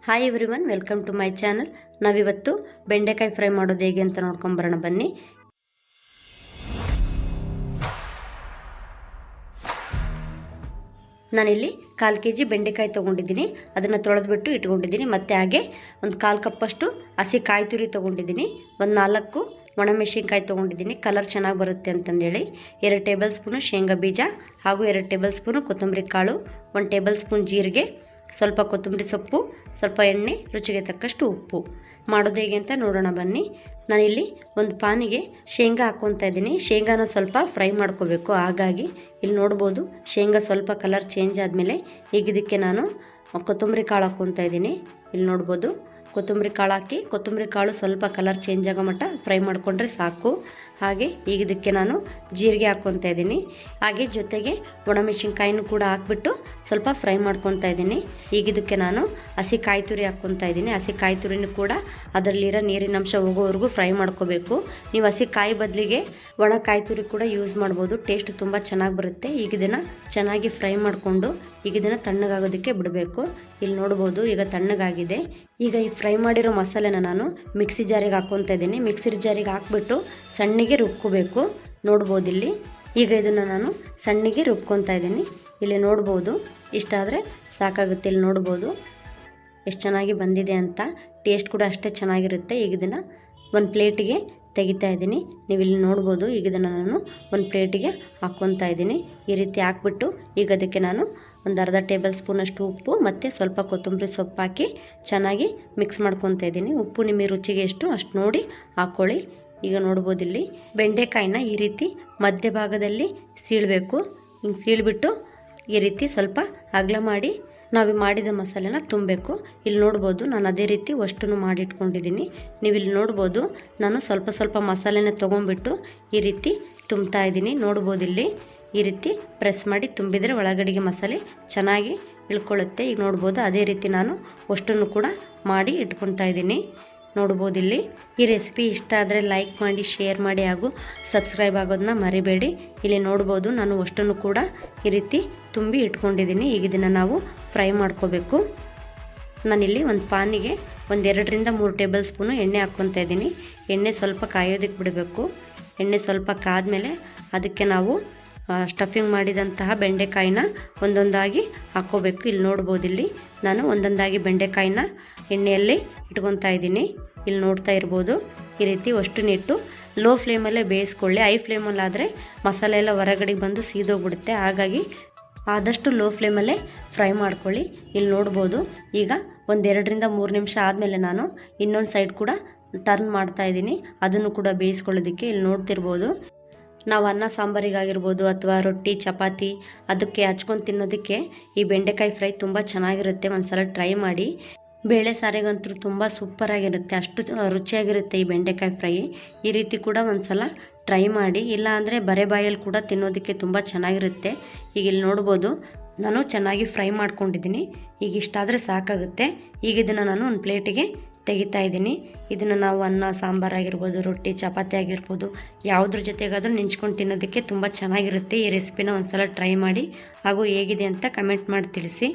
Hi everyone, welcome to my channel. ನಾವಿವತ್ತು ಬೆಂಡೆಕಾಯಿ fry ಮಾಡೋದು ಹೇಗೆ ಅಂತ ನೋಡ್ಕೊಂಬರೋಣ ಬನ್ನಿ. ನಾನಿಲ್ಲಿ 1/4 kg ಬೆಂಡೆಕಾಯಿ ತೊಗೊಂಡಿದ್ದೀನಿ. ಅದನ್ನು ತೊಳೆದ್ಬಿಟ್ಟು ಇಟ್ಕೊಂಡಿದ್ದೀನಿ. ಮತ್ತು ಹಾಗೆ ಒಂದು 1/4 ಕಪ್ಪಷ್ಟು ಹಸಿ ಕಾಯಿ ತುರಿ ತೊಗೊಂಡಿದ್ದೀನಿ. ಒಂದು 4 ಒಣಮೆಣಸಿನ್ಕಾಯಿ ತೊಗೊಂಡಿದ್ದೀನಿ, ಕಲರ್ ಚೆನ್ನಾಗಿ ಬರುತ್ತೆ ಅಂತಂದೇಳಿ. 2 ಟೇಬಲ್ ಸ್ಪೂನು ಶೇಂಗಾ ಬೀಜ ಹಾಗೂ 2 ಟೇಬಲ್ ಸ್ಪೂನು ಕೊತ್ತಂಬರಿ ಕಾಳು, 1 ಟೇಬಲ್ ಸ್ಪೂನ್ ಜೀರಿಗೆ, ಸ್ವಲ್ಪ ಕೊತ್ತಂಬರಿ ಸೊಪ್ಪು, ಸ್ವಲ್ಪ ಎಣ್ಣೆ, ರುಚಿಗೆ ತಕ್ಕಷ್ಟು ಉಪ್ಪು. ಮಾಡೋದು ಹೇಗೆ ಅಂತ ನೋಡೋಣ ಬನ್ನಿ. ನಾನಿಲ್ಲಿ ಒಂದು ಪಾನಿಗೆ ಶೇಂಗಾ ಹಾಕ್ಕೊತಾ ಇದ್ದೀನಿ. ಶೇಂಗಾನ ಸ್ವಲ್ಪ ಫ್ರೈ ಮಾಡ್ಕೋಬೇಕು. ಹಾಗಾಗಿ ಇಲ್ಲಿ ನೋಡ್ಬೋದು ಶೇಂಗಾ ಸ್ವಲ್ಪ ಕಲರ್ ಚೇಂಜ್ ಆದಮೇಲೆ ಈಗ ಇದಕ್ಕೆ ನಾನು ಕೊತ್ತಂಬರಿ ಕಾಳು ಹಾಕ್ಕೊತಾ ಇದ್ದೀನಿ. ಇಲ್ಲಿ ನೋಡ್ಬೋದು ಕೊತ್ತಂಬರಿ ಕಾಳು ಹಾಕಿ, ಕೊತ್ತಂಬರಿ ಕಾಳು ಸ್ವಲ್ಪ ಕಲರ್ ಚೇಂಜ್ ಆಗೋ ಮಟ್ಟ ಫ್ರೈ ಮಾಡಿಕೊಂಡ್ರೆ ಸಾಕು. ಹಾಗೆ ಈಗ ಇದಕ್ಕೆ ನಾನು ಜೀರಿಗೆ ಹಾಕ್ಕೊತಾ ಇದ್ದೀನಿ. ಹಾಗೆ ಜೊತೆಗೆ ಒಣಮೆಣಸಿನ್ಕಾಯಿನೂ ಕೂಡ ಹಾಕ್ಬಿಟ್ಟು ಸ್ವಲ್ಪ ಫ್ರೈ ಮಾಡ್ಕೊತಾ ಇದ್ದೀನಿ. ಈಗ ಇದಕ್ಕೆ ನಾನು ಹಸಿ ಕಾಯಿ ತುರಿ ಹಾಕ್ಕೊತಾ ಇದ್ದೀನಿ. ಹಸಿ ಕಾಯಿ ತುರಿನೂ ಕೂಡ ಅದರಲ್ಲಿರೋ ನೀರಿನಂಶ ಹೋಗೋವರೆಗೂ ಫ್ರೈ ಮಾಡ್ಕೋಬೇಕು. ನೀವು ಹಸಿ ಕಾಯಿ ಬದಲಿಗೆ ಒಣ ಕಾಯಿ ತುರಿ ಕೂಡ ಯೂಸ್ ಮಾಡ್ಬೋದು. ಟೇಸ್ಟ್ ತುಂಬ ಚೆನ್ನಾಗಿ ಬರುತ್ತೆ. ಈಗ ಇದನ್ನು ಚೆನ್ನಾಗಿ ಫ್ರೈ ಮಾಡಿಕೊಂಡು ಈಗ ಇದನ್ನು ತಣ್ಣಗಾಗೋದಕ್ಕೆ ಬಿಡಬೇಕು. ಇಲ್ಲಿ ನೋಡ್ಬೋದು ಈಗ ತಣ್ಣಗಾಗಿದೆ. ಈಗ ಈ ಫ್ರೈ ಮಾಡಿರೋ ಮಸಾಲೆನ ನಾನು ಮಿಕ್ಸಿ ಜಾರಿಗೆ ಹಾಕ್ಕೊತಾ ಇದ್ದೀನಿ. ಮಿಕ್ಸಿ ಜಾರಿಗೆ ಹಾಕ್ಬಿಟ್ಟು ಸಣ್ಣಗೆ ರುಬ್ಕೋಬೇಕು. ನೋಡ್ಬೋದು ಇಲ್ಲಿ ಈಗ ಇದನ್ನು ನಾನು ಸಣ್ಣಗೆ ರುಬ್ಕೊತಾ ಇದ್ದೀನಿ. ಇಲ್ಲಿ ನೋಡ್ಬೋದು ಇಷ್ಟಾದರೆ ಸಾಕಾಗುತ್ತೆ. ಇಲ್ಲಿ ನೋಡ್ಬೋದು ಎಷ್ಟು ಚೆನ್ನಾಗಿ ಬಂದಿದೆ ಅಂತ. ಟೇಸ್ಟ್ ಕೂಡ ಅಷ್ಟೇ ಚೆನ್ನಾಗಿರುತ್ತೆ. ಈಗ ಇದನ್ನು ಒಂದು ಪ್ಲೇಟಿಗೆ ತೆಗಿತಾ ಇದ್ದೀನಿ. ನೀವು ಇಲ್ಲಿ ನೋಡ್ಬೋದು ಈಗ ಇದನ್ನು ನಾನು ಒಂದು ಪ್ಲೇಟಿಗೆ ಹಾಕ್ಕೊತಾ ಇದ್ದೀನಿ. ಈ ರೀತಿ ಹಾಕ್ಬಿಟ್ಟು ಈಗ ಅದಕ್ಕೆ ನಾನು ಒಂದು ಅರ್ಧ ಟೇಬಲ್ ಸ್ಪೂನಷ್ಟು ಉಪ್ಪು ಮತ್ತು ಸ್ವಲ್ಪ ಕೊತ್ತಂಬರಿ ಸೊಪ್ಪು ಹಾಕಿ ಚೆನ್ನಾಗಿ ಮಿಕ್ಸ್ ಮಾಡ್ಕೊತಾ ಇದ್ದೀನಿ. ಉಪ್ಪು ನಿಮ್ಮ ರುಚಿಗೆ ಎಷ್ಟು ಅಷ್ಟು ನೋಡಿ ಹಾಕ್ಕೊಳ್ಳಿ. ಈಗ ನೋಡ್ಬೋದು ಇಲ್ಲಿ ಬೆಂಡೆಕಾಯಿನ ಈ ರೀತಿ ಮಧ್ಯಭಾಗದಲ್ಲಿ ಸೀಳಬೇಕು. ಹಿಂಗೆ ಸೀಳ್ಬಿಟ್ಟು ಈ ರೀತಿ ಸ್ವಲ್ಪ ಅಗಲ ಮಾಡಿ ನಾವು ಮಾಡಿದ ಮಸಾಲೆನ ತುಂಬಬೇಕು. ಇಲ್ಲಿ ನೋಡ್ಬೋದು ನಾನು ಅದೇ ರೀತಿ ಅಷ್ಟನ್ನು ಮಾಡಿಟ್ಕೊಂಡಿದ್ದೀನಿ. ನೀವು ಇಲ್ಲಿ ನೋಡ್ಬೋದು ನಾನು ಸ್ವಲ್ಪ ಸ್ವಲ್ಪ ಮಸಾಲೆನ ತೊಗೊಂಡ್ಬಿಟ್ಟು ಈ ರೀತಿ ತುಂಬ್ತಾ ಇದ್ದೀನಿ. ನೋಡ್ಬೋದು ಇಲ್ಲಿ ಈ ರೀತಿ ಪ್ರೆಸ್ ಮಾಡಿ ತುಂಬಿದರೆ ಒಳಗಡೆಗೆ ಮಸಾಲೆ ಚೆನ್ನಾಗಿ ಇಳ್ಕೊಳ್ಳುತ್ತೆ. ಈಗ ನೋಡ್ಬೋದು ಅದೇ ರೀತಿ ನಾನು ಅಷ್ಟನ್ನು ಕೂಡ ಮಾಡಿ ಇಟ್ಕೊತಾ ಇದ್ದೀನಿ. ನೋಡ್ಬೋದು ಇಲ್ಲಿ ಈ ರೆಸಿಪಿ ಇಷ್ಟ ಆದರೆ ಲೈಕ್ ಮಾಡಿ, ಶೇರ್ ಮಾಡಿ ಹಾಗೂ ಸಬ್ಸ್ಕ್ರೈಬ್ ಆಗೋದನ್ನ ಮರಿಬೇಡಿ. ಇಲ್ಲಿ ನೋಡ್ಬೋದು ನಾನು ಅಷ್ಟನ್ನು ಕೂಡ ಈ ರೀತಿ ತುಂಬಿ ಇಟ್ಕೊಂಡಿದ್ದೀನಿ. ಈಗ ಇದನ್ನು ನಾವು ಫ್ರೈ ಮಾಡ್ಕೋಬೇಕು. ನಾನಿಲ್ಲಿ ಒಂದು ಪಾನಿಗೆ ಒಂದು 2ರಿಂದ 3 ಟೇಬಲ್ ಸ್ಪೂನು ಎಣ್ಣೆ ಹಾಕ್ಕೊತಾ ಇದ್ದೀನಿ. ಎಣ್ಣೆ ಸ್ವಲ್ಪ ಕಾಯೋದಕ್ಕೆ ಬಿಡಬೇಕು. ಎಣ್ಣೆ ಸ್ವಲ್ಪ ಕಾದ್ಮೇಲೆ ಅದಕ್ಕೆ ನಾವು ಸ್ಟಫಿಂಗ್ ಮಾಡಿದಂತಹ ಬೆಂಡೆಕಾಯಿನ ಒಂದೊಂದಾಗಿ ಹಾಕ್ಕೋಬೇಕು. ಇಲ್ಲಿ ನೋಡ್ಬೋದು ಇಲ್ಲಿ ನಾನು ಒಂದೊಂದಾಗಿ ಬೆಂಡೆಕಾಯಿನ ಎಣ್ಣೆಯಲ್ಲಿ ಇಟ್ಕೊತಾ ಇದ್ದೀನಿ. ಇಲ್ಲಿ ನೋಡ್ತಾ ಇರ್ಬೋದು ಈ ರೀತಿ ಅಷ್ಟನ್ನಿಟ್ಟು ಲೋ ಫ್ಲೇಮಲ್ಲೇ ಬೇಯಿಸ್ಕೊಳ್ಳಿ. ಹೈ ಫ್ಲೇಮಲ್ಲಾದರೆ ಮಸಾಲೆ ಎಲ್ಲ ಹೊರಗಡೆಗೆ ಬಂದು ಸೀದೋಗ್ಬಿಡುತ್ತೆ. ಹಾಗಾಗಿ ಆದಷ್ಟು ಲೋ ಫ್ಲೇಮಲ್ಲೇ ಫ್ರೈ ಮಾಡ್ಕೊಳ್ಳಿ. ಇಲ್ಲಿ ನೋಡ್ಬೋದು ಈಗ ಒಂದು 2ರಿಂದ 3 ನಿಮಿಷ ಆದಮೇಲೆ ನಾನು ಇನ್ನೊಂದು ಸೈಡ್ ಕೂಡ ಟರ್ನ್ ಮಾಡ್ತಾ ಇದ್ದೀನಿ. ಅದನ್ನು ಕೂಡ ಬೇಯಿಸ್ಕೊಳ್ಳೋದಕ್ಕೆ. ಇಲ್ಲಿ ನೋಡ್ತಿರ್ಬೋದು ನಾವು ಅನ್ನ ಸಾಂಬಾರಿಗಾಗಿರ್ಬೋದು ಅಥವಾ ರೊಟ್ಟಿ ಚಪಾತಿ ಅದಕ್ಕೆ ಹಚ್ಕೊಂಡು ತಿನ್ನೋದಕ್ಕೆ ಈ ಬೆಂಡೆಕಾಯಿ ಫ್ರೈ ತುಂಬ ಚೆನ್ನಾಗಿರುತ್ತೆ. ಒಂದು ಸಲ ಟ್ರೈ ಮಾಡಿ. ಬೇಳೆ ಸಾರಿಗಂತೂ ತುಂಬ ಸೂಪರಾಗಿರುತ್ತೆ. ಅಷ್ಟು ರುಚಿಯಾಗಿರುತ್ತೆ ಈ ಬೆಂಡೆಕಾಯಿ ಫ್ರೈ. ಈ ರೀತಿ ಕೂಡ ಒಂದು ಸಲ ಟ್ರೈ ಮಾಡಿ. ಇಲ್ಲ ಅಂದರೆ ಬರೆ ಬಾಯಲ್ಲಿ ಕೂಡ ತಿನ್ನೋದಕ್ಕೆ ತುಂಬ ಚೆನ್ನಾಗಿರುತ್ತೆ. ಈಗ ಇಲ್ಲಿ ನೋಡ್ಬೋದು ನಾನು ಚೆನ್ನಾಗಿ ಫ್ರೈ ಮಾಡ್ಕೊಂಡಿದ್ದೀನಿ. ಈಗ ಇಷ್ಟಾದರೆ ಸಾಕಾಗುತ್ತೆ. ಈಗ ಇದನ್ನು ನಾನು ಒಂದು ಪ್ಲೇಟಿಗೆ ತೆಗಿತಾ ಇದ್ದೀನಿ. ಇದನ್ನು ನಾವು ಅನ್ನ ಸಾಂಬಾರಾಗಿರ್ಬೋದು, ರೊಟ್ಟಿ ಚಪಾತಿ ಆಗಿರ್ಬೋದು, ಯಾವುದ್ರ ಜೊತೆಗಾದರೂ ನೆಂಚ್ಕೊಂಡು ತಿನ್ನೋದಕ್ಕೆ ತುಂಬ ಚೆನ್ನಾಗಿರುತ್ತೆ. ಈ ರೆಸಿಪಿನ ಒಂದು ಸಲ ಟ್ರೈ ಮಾಡಿ ಹಾಗೂ ಹೇಗಿದೆ ಅಂತ ಕಮೆಂಟ್ ಮಾಡಿ ತಿಳಿಸಿ.